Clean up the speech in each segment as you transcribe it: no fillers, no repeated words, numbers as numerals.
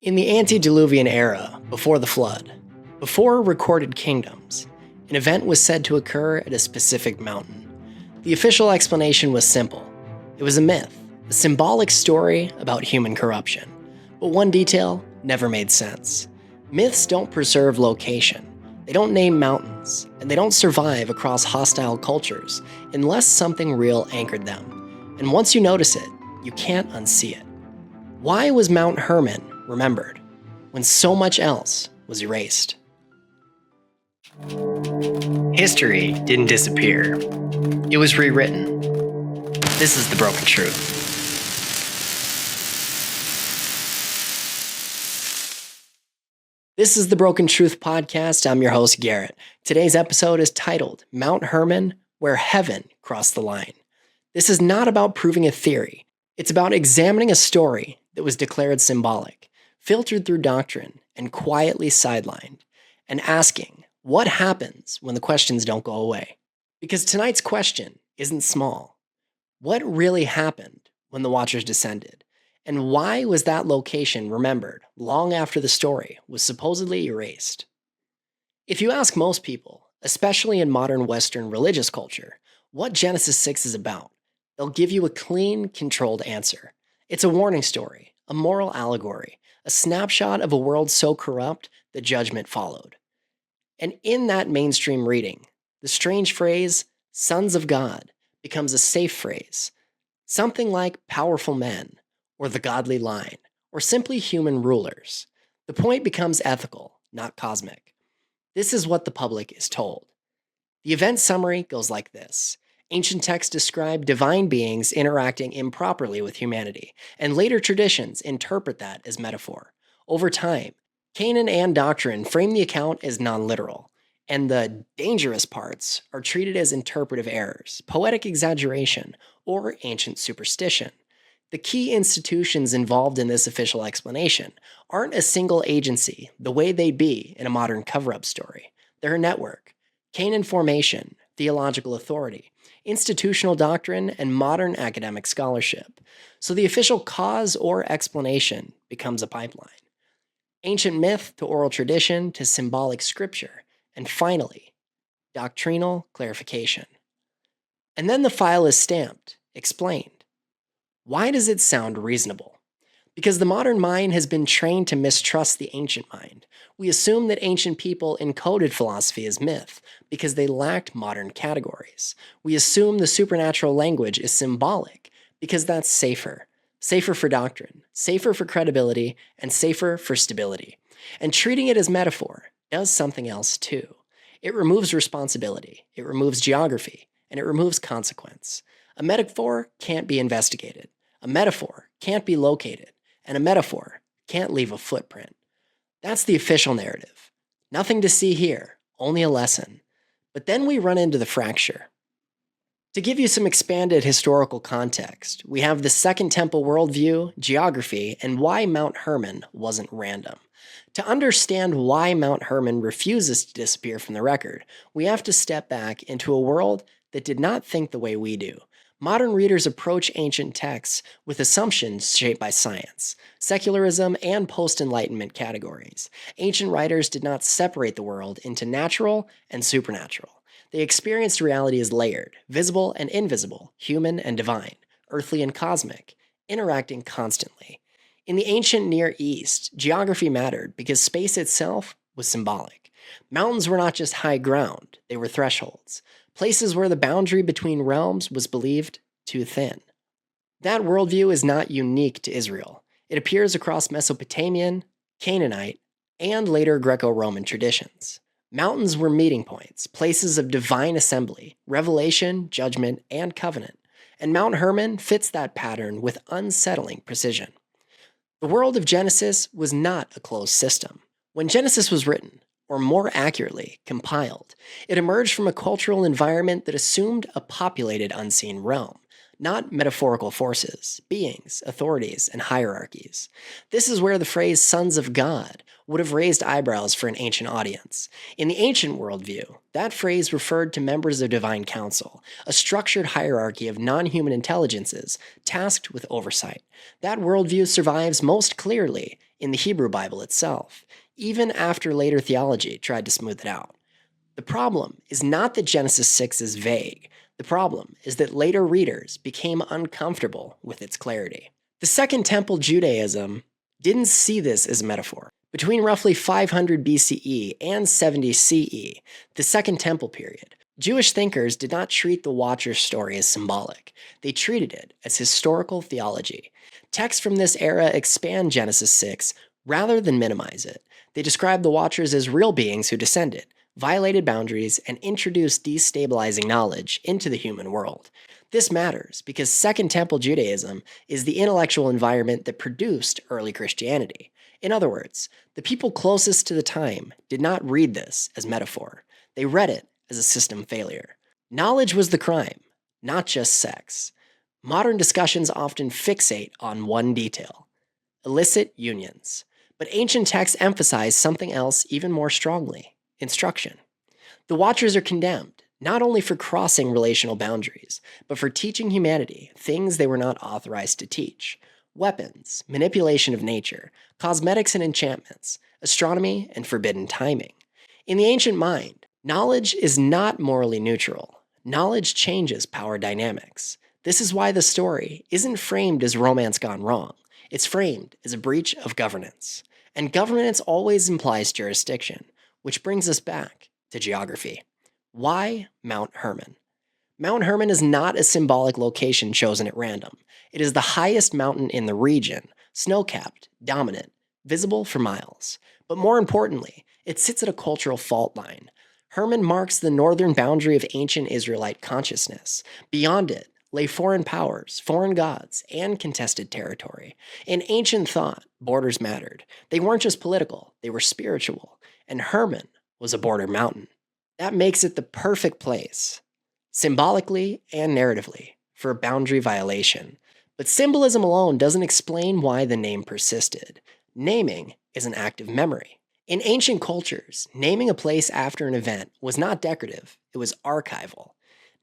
In the antediluvian era, before the flood, before recorded kingdoms, an event was said to occur at a specific mountain. The official explanation was simple. It was a myth, a symbolic story about human corruption. But one detail never made sense. Myths don't preserve location, they don't name mountains, and they don't survive across hostile cultures unless something real anchored them. And once you notice it, you can't unsee it. Why was Mount Hermon remembered when so much else was erased? History didn't disappear. It was rewritten. This is the broken truth. This is the Broken Truth Podcast. I'm your host, Garrett. Today's episode is titled Mount Hermon, Where Heaven Crossed the Line. This is not about proving a theory. It's about examining a story that was declared symbolic, filtered through doctrine, and quietly sidelined, and asking, what happens when the questions don't go away? Because tonight's question isn't small. What really happened when the Watchers descended? And why was that location remembered long after the story was supposedly erased? If you ask most people, especially in modern Western religious culture, what Genesis 6 is about, they'll give you a clean, controlled answer. It's a warning story, a moral allegory, a snapshot of a world so corrupt that judgment followed. And in that mainstream reading, the strange phrase, sons of God, becomes a safe phrase. Something like powerful men, or the godly line, or simply human rulers. The point becomes ethical, not cosmic. This is what the public is told. The event summary goes like this. Ancient texts describe divine beings interacting improperly with humanity, and later traditions interpret that as metaphor. Over time, canon and doctrine frame the account as non-literal, and the dangerous parts are treated as interpretive errors, poetic exaggeration, or ancient superstition. The key institutions involved in this official explanation aren't a single agency the way they'd be in a modern cover-up story. They're a network. Canon formation, theological authority, institutional doctrine, and modern academic scholarship. So the official cause or explanation becomes a pipeline. Ancient myth to oral tradition to symbolic scripture, and finally, doctrinal clarification. And then the file is stamped, explained. Why does it sound reasonable? Because the modern mind has been trained to mistrust the ancient mind. We assume that ancient people encoded philosophy as myth because they lacked modern categories. We assume the supernatural language is symbolic because that's safer. Safer for doctrine, safer for credibility, and safer for stability. And treating it as metaphor does something else too. It removes responsibility, it removes geography, and it removes consequence. A metaphor can't be investigated. A metaphor can't be located, and a metaphor can't leave a footprint. That's the official narrative. Nothing to see here, only a lesson. But then we run into the fracture. To give you some expanded historical context, we have the Second Temple worldview, geography, and why Mount Hermon wasn't random. To understand why Mount Hermon refuses to disappear from the record, we have to step back into a world that did not think the way we do. Modern readers approach ancient texts with assumptions shaped by science, secularism, and post-Enlightenment categories. Ancient writers did not separate the world into natural and supernatural. They experienced reality as layered, visible and invisible, human and divine, earthly and cosmic, interacting constantly. In the ancient Near East, geography mattered because space itself was symbolic. Mountains were not just high ground, they were thresholds. Places where the boundary between realms was believed too thin. That worldview is not unique to Israel. It appears across Mesopotamian, Canaanite, and later Greco-Roman traditions. Mountains were meeting points, places of divine assembly, revelation, judgment, and covenant. And Mount Hermon fits that pattern with unsettling precision. The world of Genesis was not a closed system. When Genesis was written, or more accurately, compiled, it emerged from a cultural environment that assumed a populated unseen realm, not metaphorical forces, beings, authorities, and hierarchies. This is where the phrase sons of God, would have raised eyebrows for an ancient audience. In the ancient worldview, that phrase referred to members of divine council, a structured hierarchy of non-human intelligences tasked with oversight. That worldview survives most clearly in the Hebrew Bible itself, even after later theology tried to smooth it out. The problem is not that Genesis 6 is vague. The problem is that later readers became uncomfortable with its clarity. The Second Temple Judaism didn't see this as a metaphor. Between roughly 500 BCE and 70 CE, the Second Temple period, Jewish thinkers did not treat the Watcher's story as symbolic. They treated it as historical theology. Texts from this era expand Genesis 6 rather than minimize it. They describe the Watchers as real beings who descended, violated boundaries, and introduced destabilizing knowledge into the human world. This matters because Second Temple Judaism is the intellectual environment that produced early Christianity. In other words, the people closest to the time did not read this as metaphor. They read it as a system failure. Knowledge was the crime, not just sex. Modern discussions often fixate on one detail: illicit unions. But ancient texts emphasize something else even more strongly: instruction. The Watchers are condemned, not only for crossing relational boundaries, but for teaching humanity things they were not authorized to teach: weapons, manipulation of nature, cosmetics and enchantments, astronomy, and forbidden timing. In the ancient mind, knowledge is not morally neutral. Knowledge changes power dynamics. This is why the story isn't framed as romance gone wrong. It's framed as a breach of governance. And governance always implies jurisdiction, which brings us back to geography. Why Mount Hermon? Mount Hermon is not a symbolic location chosen at random. It is the highest mountain in the region, snow-capped, dominant, visible for miles. But more importantly, it sits at a cultural fault line. Hermon marks the northern boundary of ancient Israelite consciousness. Beyond it lay foreign powers, foreign gods, and contested territory. In ancient thought, borders mattered. They weren't just political, they were spiritual. And Hermon was a border mountain. That makes it the perfect place, symbolically and narratively, for a boundary violation. But symbolism alone doesn't explain why the name persisted. Naming is an act of memory. In ancient cultures, naming a place after an event was not decorative, it was archival.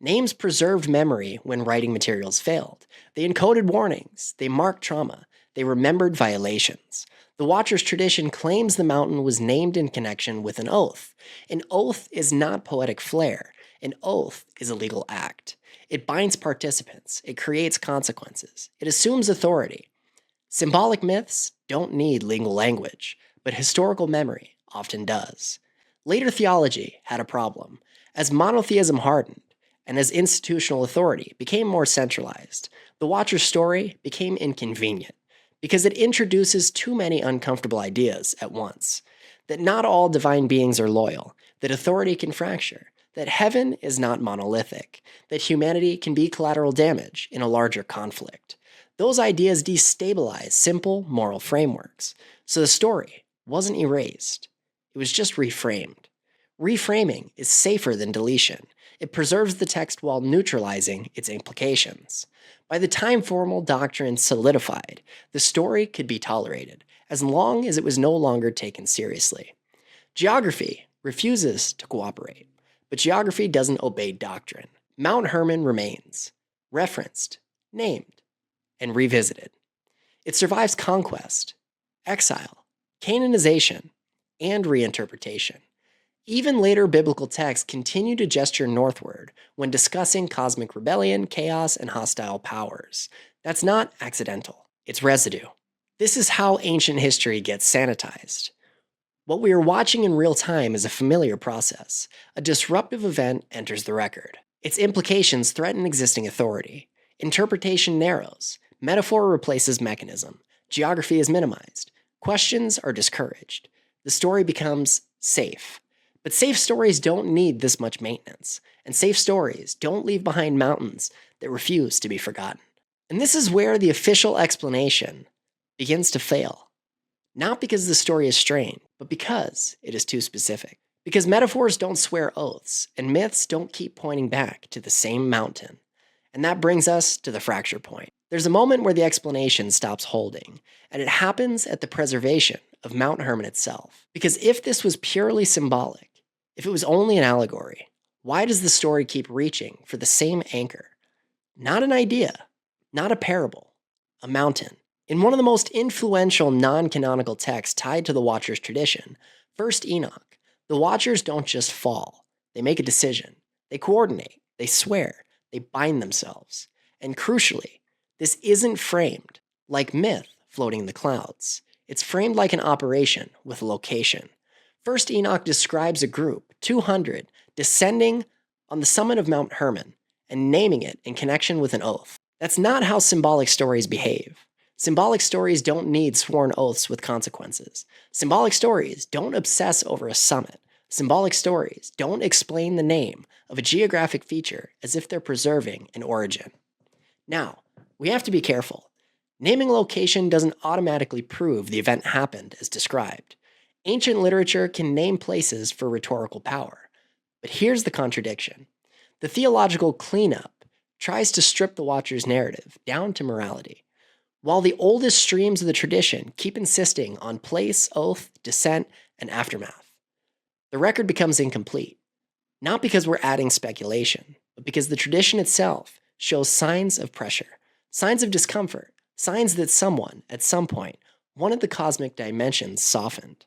Names preserved memory when writing materials failed. They encoded warnings, they marked trauma, they remembered violations. The Watcher's tradition claims the mountain was named in connection with an oath. An oath is not poetic flair. An oath is a legal act. It binds participants. It creates consequences. It assumes authority. Symbolic myths don't need legal language, but historical memory often does. Later theology had a problem. As monotheism hardened, and as institutional authority became more centralized, the Watcher's story became inconvenient because it introduces too many uncomfortable ideas at once. That not all divine beings are loyal, that authority can fracture, that heaven is not monolithic, that humanity can be collateral damage in a larger conflict. Those ideas destabilize simple moral frameworks. So the story wasn't erased, it was just reframed. Reframing is safer than deletion. It preserves the text while neutralizing its implications. By the time formal doctrine solidified, the story could be tolerated, as long as it was no longer taken seriously. Geography refuses to cooperate, but geography doesn't obey doctrine. Mount Hermon remains, referenced, named, and revisited. It survives conquest, exile, canonization, and reinterpretation. Even later biblical texts continue to gesture northward when discussing cosmic rebellion, chaos, and hostile powers. That's not accidental. It's residue. This is how ancient history gets sanitized. What we are watching in real time is a familiar process. A disruptive event enters the record. Its implications threaten existing authority. Interpretation narrows. Metaphor replaces mechanism. Geography is minimized. Questions are discouraged. The story becomes safe. But safe stories don't need this much maintenance, and safe stories don't leave behind mountains that refuse to be forgotten. And this is where the official explanation begins to fail. Not because the story is strained, but because it is too specific. Because metaphors don't swear oaths, and myths don't keep pointing back to the same mountain. And that brings us to the fracture point. There's a moment where the explanation stops holding, and it happens at the preservation of Mount Hermon itself. Because if this was purely symbolic, if it was only an allegory, why does the story keep reaching for the same anchor? Not an idea, not a parable, a mountain. In one of the most influential non-canonical texts tied to the Watchers tradition, 1st Enoch, the Watchers don't just fall. They make a decision. They coordinate. They swear. They bind themselves. And crucially, this isn't framed like myth floating in the clouds. It's framed like an operation with a location. 1st Enoch describes a group, 200, descending on the summit of Mount Hermon and naming it in connection with an oath. That's not how symbolic stories behave. Symbolic stories don't need sworn oaths with consequences. Symbolic stories don't obsess over a summit. Symbolic stories don't explain the name of a geographic feature as if they're preserving an origin. Now, we have to be careful. Naming a location doesn't automatically prove the event happened as described. Ancient literature can name places for rhetorical power. But here's the contradiction. The theological cleanup tries to strip the Watcher's narrative down to morality, while the oldest streams of the tradition keep insisting on place, oath, descent, and aftermath. The record becomes incomplete, not because we're adding speculation, but because the tradition itself shows signs of pressure, signs of discomfort, signs that someone, at some point, wanted the cosmic dimensions softened.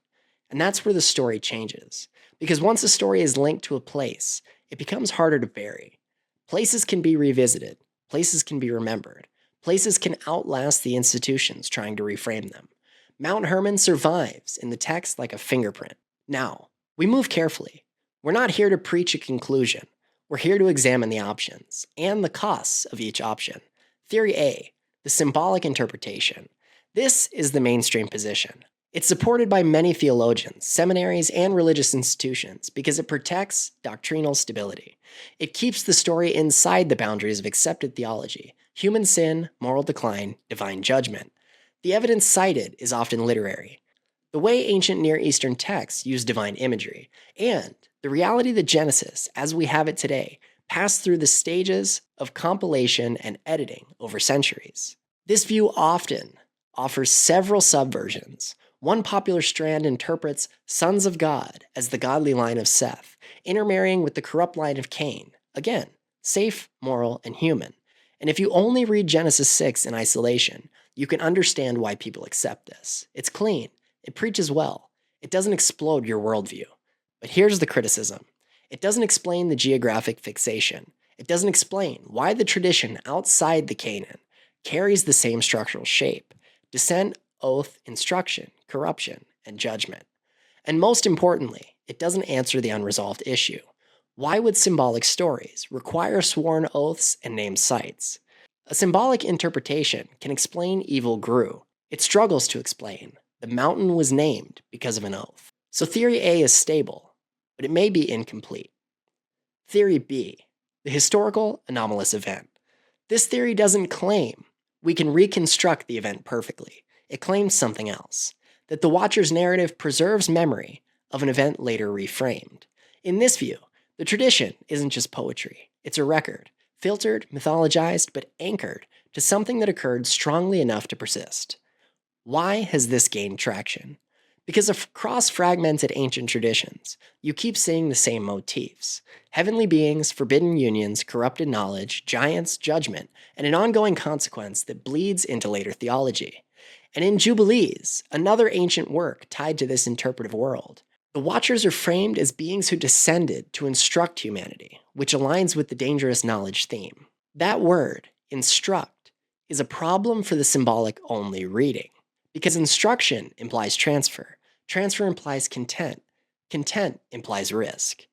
And that's where the story changes, because once a story is linked to a place, it becomes harder to bury. Places can be revisited, places can be remembered, places can outlast the institutions trying to reframe them. Mount Hermon survives in the text like a fingerprint. Now, we move carefully. We're not here to preach a conclusion. We're here to examine the options and the costs of each option. Theory A, the symbolic interpretation. This is the mainstream position. It's supported by many theologians, seminaries, and religious institutions because it protects doctrinal stability. It keeps the story inside the boundaries of accepted theology: human sin, moral decline, divine judgment. The evidence cited is often literary. The way ancient Near Eastern texts use divine imagery, and the reality that Genesis, as we have it today, passed through the stages of compilation and editing over centuries. This view often offers several subversions. One popular strand interprets sons of God as the godly line of Seth, intermarrying with the corrupt line of Cain. Again, safe, moral, and human. And if you only read Genesis 6 in isolation, you can understand why people accept this. It's clean. It preaches well. It doesn't explode your worldview. But here's the criticism. It doesn't explain the geographic fixation. It doesn't explain why the tradition outside the Canaan carries the same structural shape: descent, oath, instruction, corruption, and judgment. And most importantly, it doesn't answer the unresolved issue. Why would symbolic stories require sworn oaths and named sites? A symbolic interpretation can explain evil grew. It struggles to explain the mountain was named because of an oath. So theory A is stable, but it may be incomplete. Theory B, the historical anomalous event. This theory doesn't claim we can reconstruct the event perfectly. It claims something else, that the Watcher's narrative preserves memory of an event later reframed. In this view, the tradition isn't just poetry. It's a record, filtered, mythologized, but anchored to something that occurred strongly enough to persist. Why has this gained traction? Because across fragmented ancient traditions, you keep seeing the same motifs: heavenly beings, forbidden unions, corrupted knowledge, giants, judgment, and an ongoing consequence that bleeds into later theology. And in Jubilees, another ancient work tied to this interpretive world, the Watchers are framed as beings who descended to instruct humanity, which aligns with the dangerous knowledge theme. That word, instruct, is a problem for the symbolic-only reading, because instruction implies transfer. Transfer implies content. Content implies risk.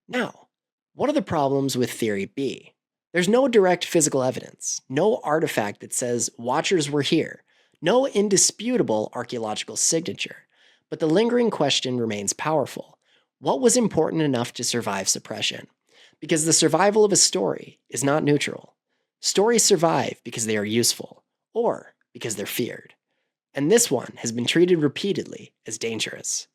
Now, what are the problems with Theory B? There's no direct physical evidence, no artifact that says Watchers were here, no indisputable archaeological signature. But the lingering question remains powerful. What was important enough to survive suppression? Because the survival of a story is not neutral. Stories survive because they are useful, or because they're feared. And this one has been treated repeatedly as dangerous.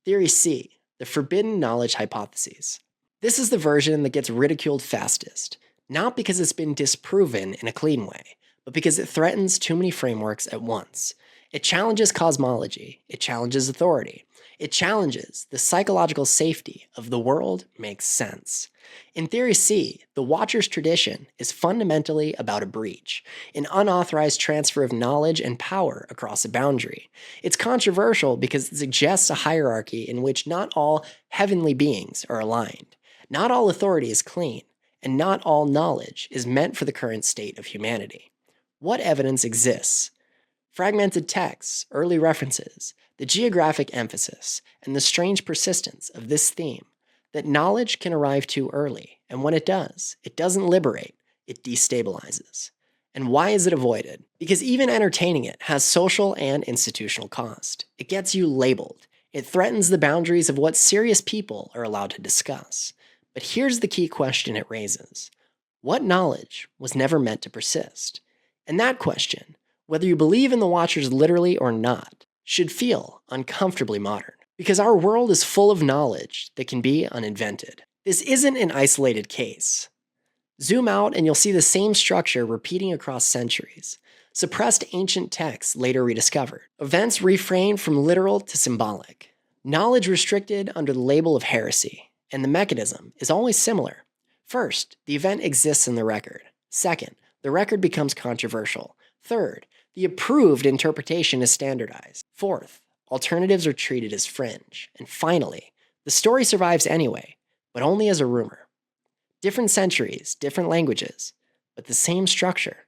Theory C, the forbidden knowledge hypotheses. This is the version that gets ridiculed fastest, not because it's been disproven in a clean way, but because it threatens too many frameworks at once. It challenges cosmology. It challenges authority. It challenges the psychological safety of the world makes sense. In Theory C, the Watcher's tradition is fundamentally about a breach, an unauthorized transfer of knowledge and power across a boundary. It's controversial because it suggests a hierarchy in which not all heavenly beings are aligned, not all authority is clean, and not all knowledge is meant for the current state of humanity. What evidence exists? Fragmented texts, early references, the geographic emphasis, and the strange persistence of this theme that knowledge can arrive too early, and when it doesn't liberate, it destabilizes. And why is it avoided? Because even entertaining it has social and institutional cost. It gets you labeled. It threatens the boundaries of what serious people are allowed to discuss. But here's the key question it raises. What knowledge was never meant to persist? And that question, whether you believe in the Watchers literally or not, should feel uncomfortably modern. Because our world is full of knowledge that can be uninvented. This isn't an isolated case. Zoom out and you'll see the same structure repeating across centuries. Suppressed ancient texts later rediscovered. Events reframed from literal to symbolic. Knowledge restricted under the label of heresy. And the mechanism is always similar. First, the event exists in the record. Second, the record becomes controversial. Third, the approved interpretation is standardized. Fourth, alternatives are treated as fringe. And finally, the story survives anyway, but only as a rumor. Different centuries, different languages, but the same structure.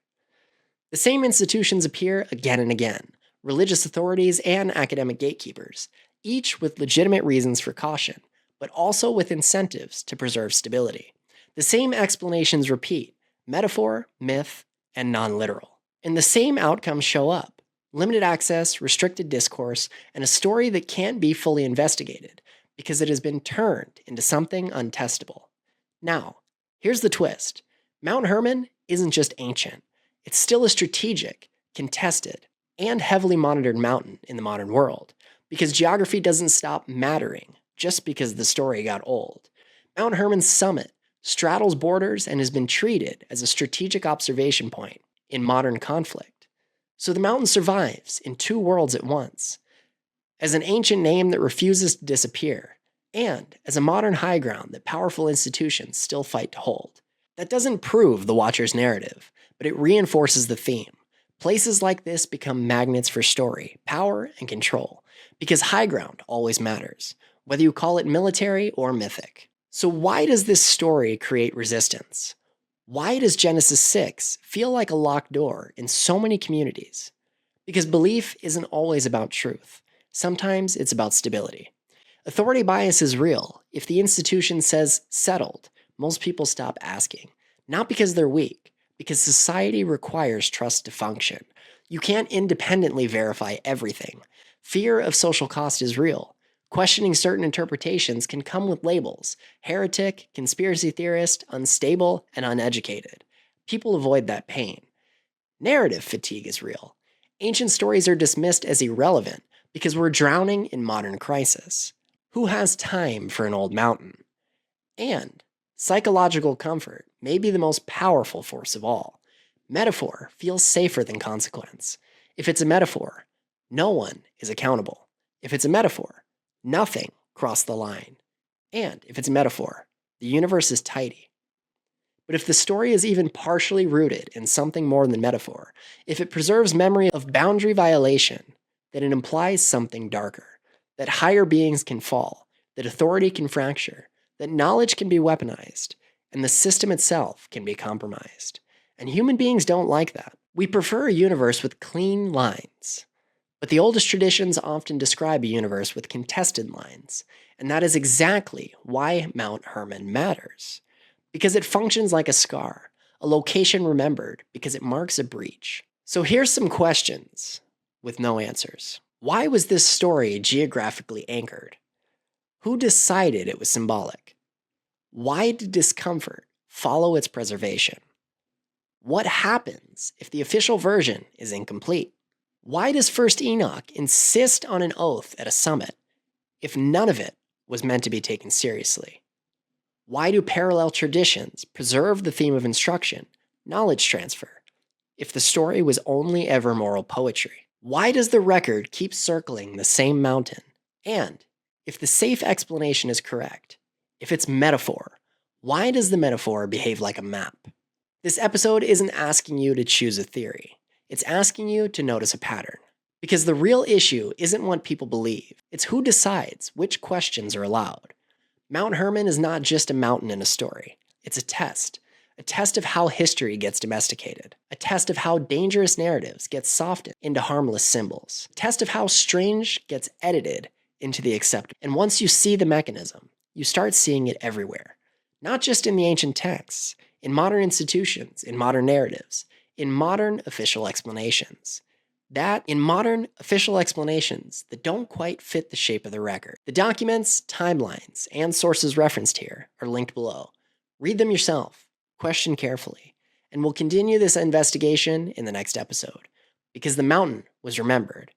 The same institutions appear again and again, religious authorities and academic gatekeepers, each with legitimate reasons for caution, but also with incentives to preserve stability. The same explanations repeat: metaphor, myth, and non-literal. And the same outcomes show up: limited access, restricted discourse, and a story that can't be fully investigated because it has been turned into something untestable. Now, here's the twist. Mount Hermon isn't just ancient. It's still a strategic, contested, and heavily monitored mountain in the modern world, because geography doesn't stop mattering just because the story got old. Mount Hermon's summit straddles borders and has been treated as a strategic observation point in modern conflict. So the mountain survives in two worlds at once, as an ancient name that refuses to disappear, and as a modern high ground that powerful institutions still fight to hold. That doesn't prove the Watcher's narrative, but it reinforces the theme. Places like this become magnets for story, power, and control, because high ground always matters, whether you call it military or mythic. So why does this story create resistance? Why does Genesis 6 feel like a locked door in so many communities? Because belief isn't always about truth. Sometimes it's about stability. Authority bias is real. If the institution says settled, most people stop asking. Not because they're weak, because society requires trust to function. You can't independently verify everything. Fear of social cost is real. Questioning certain interpretations can come with labels: heretic, conspiracy theorist, unstable, and uneducated. People avoid that pain. Narrative fatigue is real. Ancient stories are dismissed as irrelevant because we're drowning in modern crisis. Who has time for an old mountain? And psychological comfort may be the most powerful force of all. Metaphor feels safer than consequence. If it's a metaphor, no one is accountable. If it's a metaphor, nothing crossed the line. And if it's a metaphor, the universe is tidy. But if the story is even partially rooted in something more than metaphor, if it preserves memory of boundary violation, then it implies something darker, that higher beings can fall, that authority can fracture, that knowledge can be weaponized, and the system itself can be compromised. And human beings don't like that. We prefer a universe with clean lines. But the oldest traditions often describe a universe with contested lines, and that is exactly why Mount Hermon matters. Because it functions like a scar, a location remembered because it marks a breach. So here's some questions with no answers. Why was this story geographically anchored? Who decided it was symbolic? Why did discomfort follow its preservation? What happens if the official version is incomplete? Why does First Enoch insist on an oath at a summit if none of it was meant to be taken seriously? Why do parallel traditions preserve the theme of instruction, knowledge transfer, if the story was only ever moral poetry? Why does the record keep circling the same mountain? And if the safe explanation is correct, if it's metaphor, why does the metaphor behave like a map? This episode isn't asking you to choose a theory. It's asking you to notice a pattern. Because the real issue isn't what people believe. It's who decides which questions are allowed. Mount Hermon is not just a mountain in a story. It's a test of how history gets domesticated, a test of how dangerous narratives get softened into harmless symbols, a test of how strange gets edited into the acceptable. And once you see the mechanism, you start seeing it everywhere. Not just in the ancient texts, in modern institutions, in modern narratives, in modern official explanations. In modern official explanations that don't quite fit the shape of the record. The documents, timelines, and sources referenced here are linked below. Read them yourself, question carefully, and we'll continue this investigation in the next episode, because the mountain was remembered,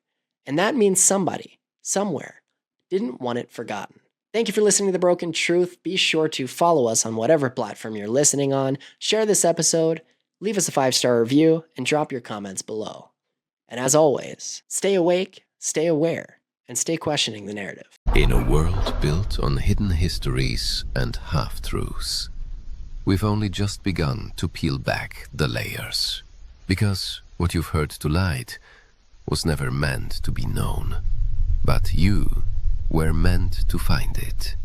and that means somebody, somewhere, didn't want it forgotten. Thank you for listening to The Broken Truth. Be sure to follow us on whatever platform you're listening on, share this episode, leave us a 5-star review, and drop your comments below. And as always, stay awake, stay aware, and stay questioning the narrative. In a world built on hidden histories and half-truths, we've only just begun to peel back the layers. Because what you've heard tonight was never meant to be known, but you were meant to find it.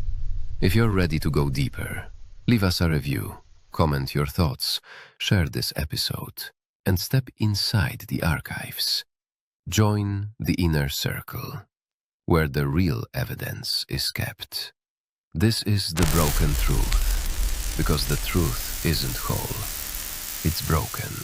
If you're ready to go deeper, leave us a review, comment your thoughts, share this episode, and step inside the archives. Join the inner circle, where the real evidence is kept. This is the broken truth, because the truth isn't whole, it's broken.